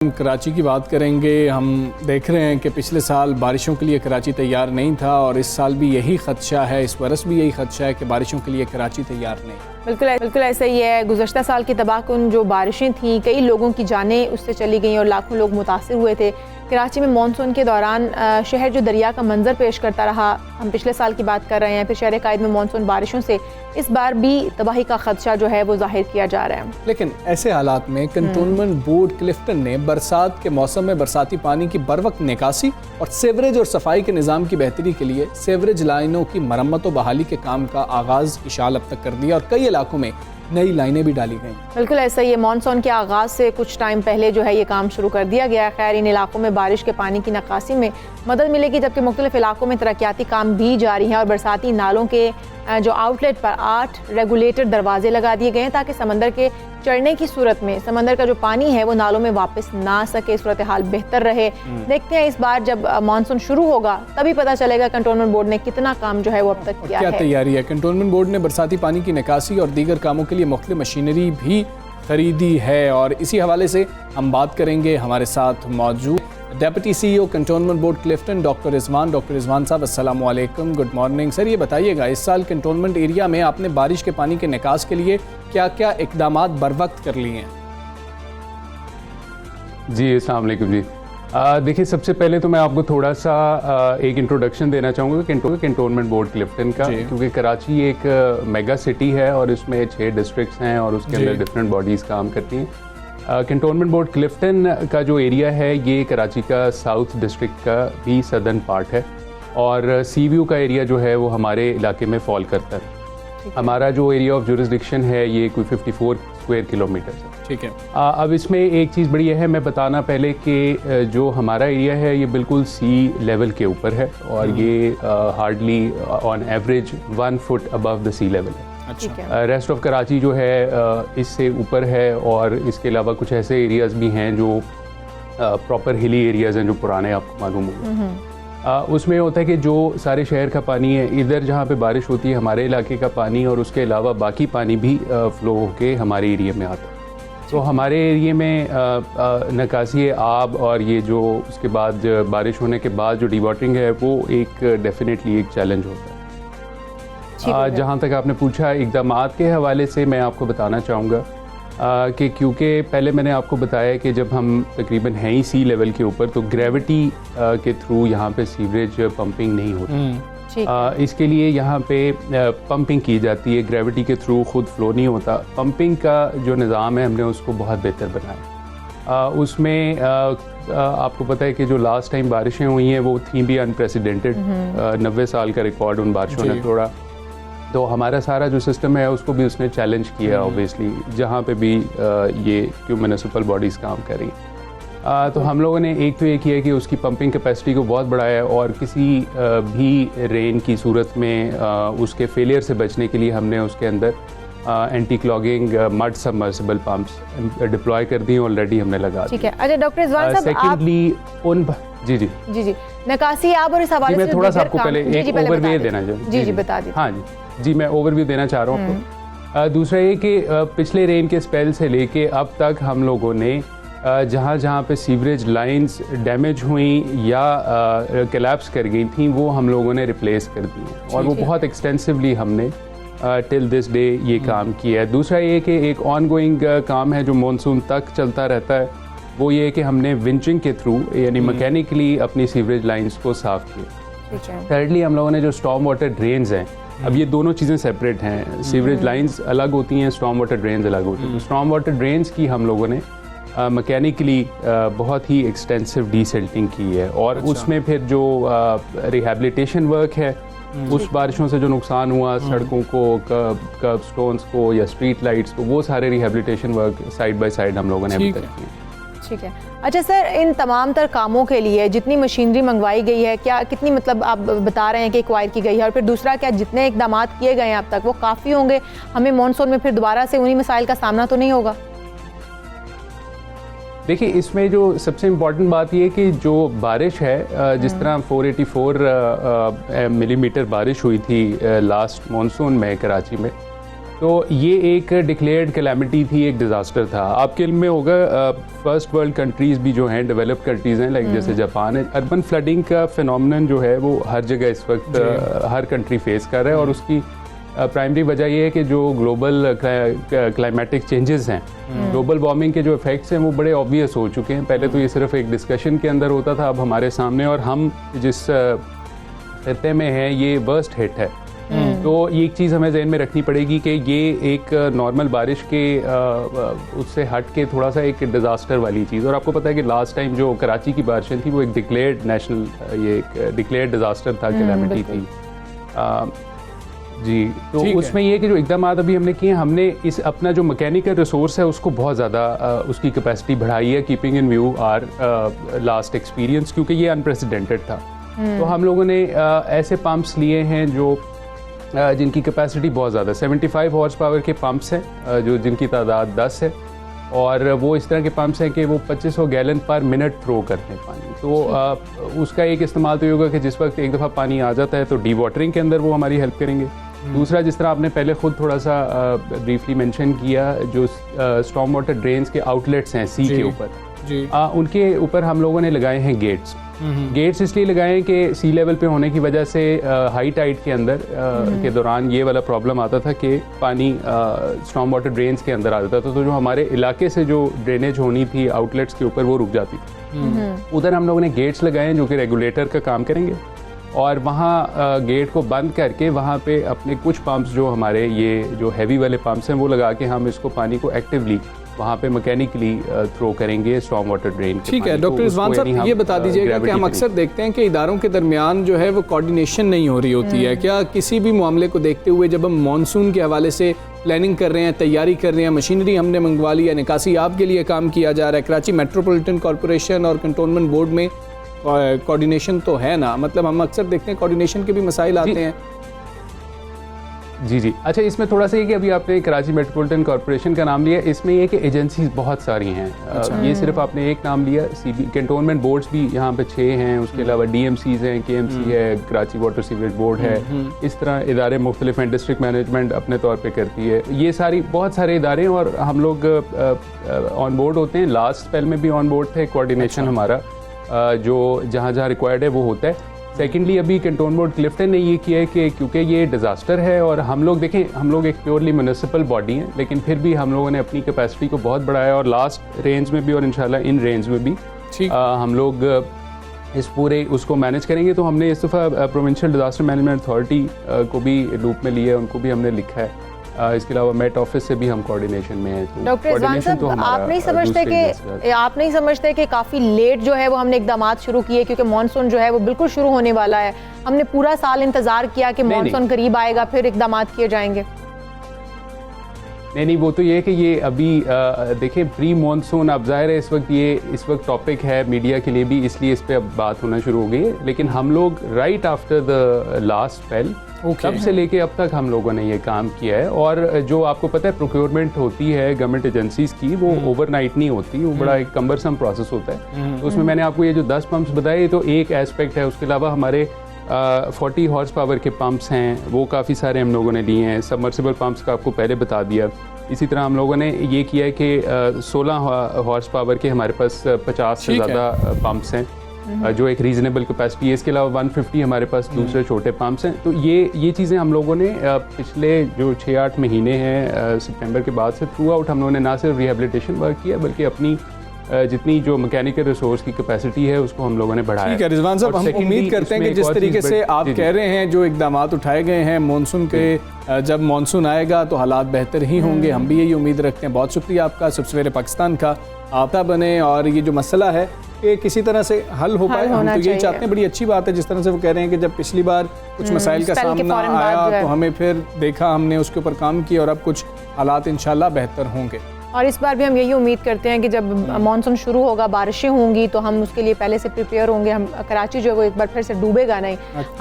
हम कराची की बात करेंगे। हम देख रहे हैं कि पिछले साल बारिशों के लिए कराची तैयार नहीं था और इस साल भी यही खदशा है, इस बरस भी यही खदशा है कि बारिशों के लिए कराची तैयार नहीं। बिल्कुल ऐसा ही है। गुज़श्ता साल की तबाहकुन जो बारिशें थीं, कई लोगों की जानें उससे चली गईं और लाखों लोग मुतासिर हुए थे। कराची में मानसून के दौरान शहर जो दरिया का मंजर पेश करता रहा, हम पिछले साल की बात कर रहे हैं, फिर शहर कायद में मानसून बारिशों से इस बार भी तबाही का खदशा जो है वो जाहिर किया जा रहा है। लेकिन ऐसे हालात में कंटोनमेंट बोर्ड क्लिफ्टन ने बरसात के मौसम में बरसाती पानी की बर वक्त निकासी और सेवरेज और सफाई के निज़ाम की बेहतरी के लिए सेवरेज लाइनों की मरम्मत और बहाली के काम का आगाज़ इशाल अब तक कर दिया और कई इलाकों में नई लाइनें भी डाली गई। बिल्कुल ऐसा ही है। मानसून के आगाज़ से कुछ टाइम पहले जो है ये काम शुरू कर दिया गया है। खैर, इन इलाकों में बारिश के पानी की निकासी में मदद मिलेगी, जबकि मुख्तलिफ इलाकों में तरक्याती काम भी जारी हैं और बरसाती नालों के जो आउटलेट पर 8 रेगुलेटर दरवाजे लगा दिए गए हैं ताकि समंदर के चढ़ने की सूरत में समंदर का जो पानी है वो नालों में वापस ना आ सके, सूरत हाल बेहतर रहे। देखते हैं इस बार जब मानसून शुरू होगा तभी पता चलेगा कंटोनमेंट बोर्ड ने कितना काम जो है वो अब तक किया है। क्या तैयारी है? कंटोनमेंट बोर्ड ने बरसाती पानी की निकासी और दीगर कामों के लिए मुख्तलिफ मशीनरी भी खरीदी है और इसी हवाले से हम बात करेंगे। हमारे साथ मौजूद deputy CEO cantonment board Clifton doctor Rizwan साहब, अस्सलाम वालेकुम, गुड मॉर्निंग सर। ये बताइएगा, इस साल कंटोनमेंट एरिया में आपने बारिश के पानी के निकास के लिए क्या क्या इकदामात बर वक्त कर लिए हैं? जी अस्सलाम वालेकुम जी। देखिए, सबसे पहले तो मैं आपको थोड़ा सा एक इंट्रोडक्शन देना चाहूँगा कंटोनमेंट बोर्ड क्लिफ्टन का, क्योंकि कराची एक मेगा सिटी है और इसमें 6 डिस्ट्रिक्ट्स हैं और उसके अंदर डिफरेंट बॉडीज़ काम करती हैं। कंटोनमेंट बोर्ड क्लिफ्टन का जो एरिया है ये कराची का साउथ डिस्ट्रिक्ट का भी सदर्न पार्ट है और सी व्यू का एरिया जो है वो हमारे इलाके में फॉल करता है। हमारा जो एरिया ऑफ जुरिसडिक्शन है ये कोई 54 स्क्वायर किलोमीटर है। ठीक है। अब इसमें एक चीज़ बड़ी है, मैं बताना पहले कि जो हमारा एरिया है ये बिल्कुल सी लेवल के ऊपर है और ये hardly on average 1 foot above the sea level है। रेस्ट ऑफ कराची जो है इससे ऊपर है और इसके अलावा कुछ ऐसे एरियाज़ भी हैं जो प्रॉपर हिली एरियाज़ हैं जो पुराने आपको मालूम होंगे। उसमें होता है कि जो सारे शहर का पानी है, इधर जहाँ पे बारिश होती है हमारे इलाके का पानी और उसके अलावा बाकी पानी भी फ़्लो होके हमारे एरिया में आता है। तो हमारे एरिया में निकासी आब और ये जो उसके बाद बारिश होने के बाद जो डिवाटरिंग है वो एक डेफिनेटली एक चैलेंज होता है। जहाँ तक आपने पूछा इक़दामात के हवाले से, मैं आपको बताना चाहूँगा कि क्योंकि पहले मैंने आपको बताया कि जब हम तकरीबन हैं ही सी लेवल के ऊपर तो ग्रेविटी के थ्रू यहाँ पे सीवरेज पंपिंग नहीं होती। इसके लिए यहाँ पे पंपिंग की जाती है, ग्रेविटी के थ्रू खुद फ्लो नहीं होता। पंपिंग का जो निज़ाम है हमने उसको बहुत बेहतर बनाया। उसमें आपको पता है कि जो लास्ट टाइम बारिशें हुई हैं वो थी भी अनप्रेसिडेंटेड, 90 साल का रिकॉर्ड उन बारिशों ने तोड़ा। तो हमारा सारा जो सिस्टम है उसको भी उसने चैलेंज किया ऑब्वियसली, जहाँ पे भी ये क्यों म्युनिसिपल बॉडीज़ काम कर रही हैं। तो हम लोगों ने एक तो ये किया कि उसकी पंपिंग कैपेसिटी को बहुत बढ़ाया और किसी भी रेन की सूरत में उसके फेलियर से बचने के लिए हमने उसके अंदर anti clogging mud submersible pumps deploy कर दी ऑलरेडी, हमने लगा दी। ठीक है। अच्छा डॉक्टर रिजवान साहब, सेकेंडली उन जी निकासी आप और इस हवाले से मैं थोड़ा सा आपको पहले एक ओवरव्यू देना चाहूँ। जी बता दीजिए। हाँ जी, मैं ओवरव्यू देना चाह रहा हूँ आपको। दूसरा ये कि पिछले रेन के स्पेल से लेके अब तक हम लोगों ने जहाँ जहाँ पे सीवरेज लाइंस डैमेज हुई या कोलैप्स कर गई थी वो हम लोगों ने रिप्लेस कर दी और वो बहुत एक्सटेंसिवली हमने टिल दिस डे ये काम किया है। दूसरा ये कि एक ऑनगोइंग काम है जो मानसून तक चलता रहता है, वो ये कि हमने विंचिंग के थ्रू यानी मैकेनिकली अपनी सीवरेज लाइंस को साफ़ किया। थर्डली हम लोगों ने जो स्टॉर्म वाटर ड्रेन्स हैं, अब ये दोनों चीज़ें सेपरेट हैं, सीवरेज लाइंस अलग होती हैं, स्टॉर्म वाटर ड्रेन्स अलग होती हैं। तो स्टॉर्म वाटर ड्रेन्स की हम लोगों ने मैकेनिकली बहुत ही एक्सटेंसिव डीसिल्टिंग की है और उसमें फिर जो रिहैबिलिटेशन वर्क है उस बारिशों से जो नुकसान हुआ सड़कों को, कर्ब स्टोन्स को या स्ट्रीट लाइट्स को, वो सारे rehabilitation work side by side हम लोगों ने अभी तक किए। ठीक है। अच्छा सर, इन तमाम तर कामों के लिए जितनी मशीनरी मंगवाई गई है, क्या कितनी मतलब आप बता रहे हैं कि एक्वायर की गई है, और फिर दूसरा क्या जितने इकदाम किए गए हैं अब तक वो काफ़ी होंगे? हमें मानसून में फिर दोबारा से उन्हीं मसाइल का सामना तो नहीं होगा? देखिए, इसमें जो सबसे इम्पॉर्टेंट बात ये है कि जो बारिश है, जिस तरह 484 मिलीमीटर बारिश हुई थी लास्ट मानसून में कराची में, तो ये एक डिक्लेयर्ड कैलामिटी थी, एक डिज़ास्टर था। आपके इल्म में होगा फर्स्ट वर्ल्ड कंट्रीज़ भी जो हैं, डेवलप्ड कंट्रीज़ हैं, लाइक जैसे जापान है, अर्बन फ्लडिंग का फिनोमेनन जो है वो हर जगह इस वक्त हर कंट्री फेस कर रहा है। और उसकी प्राइमरी वजह ये है कि जो ग्लोबल क्लाइमेटिक चेंजेस हैं, ग्लोबल वार्मिंग के जो इफेक्ट्स हैं वो बड़े ऑब्वियस हो चुके हैं। पहले तो ये सिर्फ एक डिस्कशन के अंदर होता था, अब हमारे सामने, और हम जिस खत्ते में हैं ये वर्स्ट हिट है। तो ये एक चीज़ हमें जहन में रखनी पड़ेगी कि ये एक नॉर्मल बारिश के उससे हट के थोड़ा सा एक डिज़ास्टर वाली चीज़। और आपको पता है कि लास्ट टाइम जो कराची की बारिशें थी वो एक डिक्लेयर्ड नेशनल, ये एक डिक्लेयर्ड डिज़ास्टर था, कैलामिटी थी। जी, तो उसमें ये कि जो इकदाम अभी हमने किए, हमने इस अपना जो मैकेनिकल रिसोर्स है उसको बहुत ज़्यादा उसकी कैपेसिटी बढ़ाई है, keeping in view our last experience, क्योंकि ये अनप्रेसिडेंटेड था। तो हम लोगों ने ऐसे पंप्स लिए हैं जो जिनकी कैपेसिटी बहुत ज़्यादा, 75 हॉर्स पावर के पंप्स हैं, जो जिनकी तादाद 10 है, और वो इस तरह के पंप्स हैं कि वो 2500 गैलन पर मिनट थ्रो करते हैं पानी। तो उसका एक इस्तेमाल तो ये होगा कि जिस वक्त एक दफ़ा पानी आ जाता है तो डी वाटरिंग के अंदर वो हमारी हेल्प करेंगे। दूसरा, जिस तरह आपने पहले खुद थोड़ा सा ब्रीफली मेंशन किया, जो स्टॉर्म वाटर ड्रेन्स के आउटलेट्स हैं सी के ऊपर, उनके ऊपर हम लोगों ने लगाए हैं गेट्स। गेट्स इसलिए लगाए हैं कि सी लेवल पे होने की वजह से हाई टाइड के अंदर के दौरान ये वाला प्रॉब्लम आता था कि पानी स्टॉर्म वाटर ड्रेन्स के अंदर आ जाता था, तो जो हमारे इलाके से जो ड्रेनेज होनी थी आउटलेट्स के ऊपर वो रुक जाती थी। उधर हम लोगों ने गेट्स लगाए हैं जो कि रेगुलेटर का काम करेंगे, और वहाँ गेट को बंद करके वहाँ पे अपने कुछ पंप्स जो हमारे ये जो हैवी वाले पंप्स हैं वो लगा के हम इसको पानी को एक्टिवली वहाँ पे मैकेनिकली थ्रो करेंगे स्टॉर्म वाटर ड्रेन। ठीक है डॉक्टर रिजवान साहब, ये बता दीजिएगा कि हम अक्सर देखते हैं कि इदारों के दरमियान जो है वो कोऑर्डिनेशन नहीं हो रही होती है। क्या किसी भी मामले को देखते हुए जब हम मानसून के हवाले से प्लानिंग कर रहे हैं, तैयारी कर रहे हैं, मशीनरी हमने मंगवा ली है, निकासी आपके लिए काम किया जा रहा है, कराची मेट्रोपॉलिटन कॉरपोरेशन और कंटोनमेंट बोर्ड में कोऑर्डिनेशन तो है ना? मतलब हम अक्सर देखते हैं कोऑर्डिनेशन के भी मसाइल आते हैं। जी। अच्छा, इसमें थोड़ा सा ये कि अभी आपने कराची मेट्रोपॉलिटन कॉरपोरेशन का नाम लिया, इसमें ये कि एजेंसीज बहुत सारी हैं। ये सिर्फ आपने एक नाम लिया, कंटोनमेंट बोर्ड्स भी यहाँ पे 6 हैं, उसके अलावा DMCs हैं, KMC है, कराची वाटर सीवरेज बोर्ड है, इस तरह इदारे मुख्तलिफ हैं, डिस्ट्रिक्ट मैनेजमेंट अपने तौर पर करती है। ये सारी बहुत सारे इदारे हैं और हम लोग ऑन बोर्ड होते हैं। लास्ट स्पेल में भी ऑन बोर्ड थे। कोऑर्डिनेशन हमारा जो जहाँ रिक्वायर्ड है वो होता है। सेकेंडली, अभी कंटोनमेंट बोर्ड क्लिफ्टन ने ये किया है कि क्योंकि ये डिज़ास्टर है और हम लोग देखें, हम लोग एक प्योरली म्यूनिसिपल बॉडी हैं, लेकिन फिर भी हम लोगों ने अपनी कैपेसिटी को बहुत बढ़ाया और लास्ट रेंज में भी और इंशाल्लाह इन रेंज में भी हम लोग इस पूरे उसको मैनेज करेंगे। तो हमने इस दफ़ा प्रोविंशियल डिज़ास्टर मैनेजमेंट अथॉरिटी को भी लूप में लिया है, उनको भी हमने लिखा है। इसके अलावा मेट ऑफिस से भी हम कोऑर्डिनेशन में हैं। तो डॉक्टर रिजवान साहब, आप नहीं समझते कि काफ़ी लेट जो है वो हमने इकदाम शुरू किए, क्योंकि मानसून जो है वो बिल्कुल शुरू होने वाला है। हमने पूरा साल इंतज़ार किया कि मानसून करीब आएगा फिर इकदाम किए जाएंगे। नहीं, वो तो ये है कि ये अभी देखें प्री मानसून, अब ज़ाहिर है इस वक्त टॉपिक है मीडिया के लिए भी, इसलिए इस पर अब बात होना शुरू हो गई है। लेकिन हम लोग right after the last spell तब से लेके अब तक हम लोगों ने ये काम किया है। और जो आपको पता है प्रोक्योरमेंट होती है गवर्नमेंट एजेंसीज की, वो ओवरनाइट नहीं होती, वो बड़ा एक कम्बरसम प्रोसेस होता है। तो उसमें मैंने आपको ये जो 10 पंप्स बताए, ये तो एक एस्पेक्ट है। उसके अलावा हमारे 40 हॉर्स पावर के पंप्स हैं, वो काफ़ी सारे हम लोगों ने लिए हैं। सबमर्सिबल पंप्स का आपको पहले बता दिया। इसी तरह हम लोगों ने ये किया है कि 16 हॉर्स पावर के हमारे पास 50 से ज़्यादा पंप्स हैं, जो एक रीजनेबल कैपेसिटी है। इसके अलावा 150 हमारे पास दूसरे छोटे पंप्स हैं। तो ये चीज़ें हम लोगों ने पिछले जो 6-8 महीने हैं सितंबर के बाद से थ्रू आउट हम लोगों ने ना सिर्फ रिहेबिलिटेशन वर्क किया, बल्कि अपनी जितनी जो मैकेनिकल रिसोर्स की कैपेसिटी है उसको हम लोगों ने बढ़ाया। ठीक है रिजवान साहब, हम उम्मीद करते हैं कि जिस तरीके से आप कह रहे हैं, जो इकदाम उठाए गए हैं मानसून के, जब मानसून आएगा तो हालात बेहतर ही होंगे, हम भी यही उम्मीद रखते हैं। बहुत शुक्रिया आपका, सवेरे पाकिस्तान का आपदा बने और ये जो मसला है कि किसी तरह से हल हो पाए, हम तो यही चाहते हैं। बड़ी अच्छी बात है जिस तरह से वो कह रहे हैं कि जब पिछली बार कुछ मसाइल का सामना आया तो हमें फिर देखा, हमने उसके ऊपर काम किया और अब कुछ हालात इंशाल्लाह बेहतर होंगे। और इस बार भी हम यही उम्मीद करते हैं कि जब मानसून शुरू होगा, बारिशें होंगी, तो हम उसके लिए पहले से प्रिपेयर होंगे। हम कराची जो है वो एक बार फिर से डूबेगा नहीं।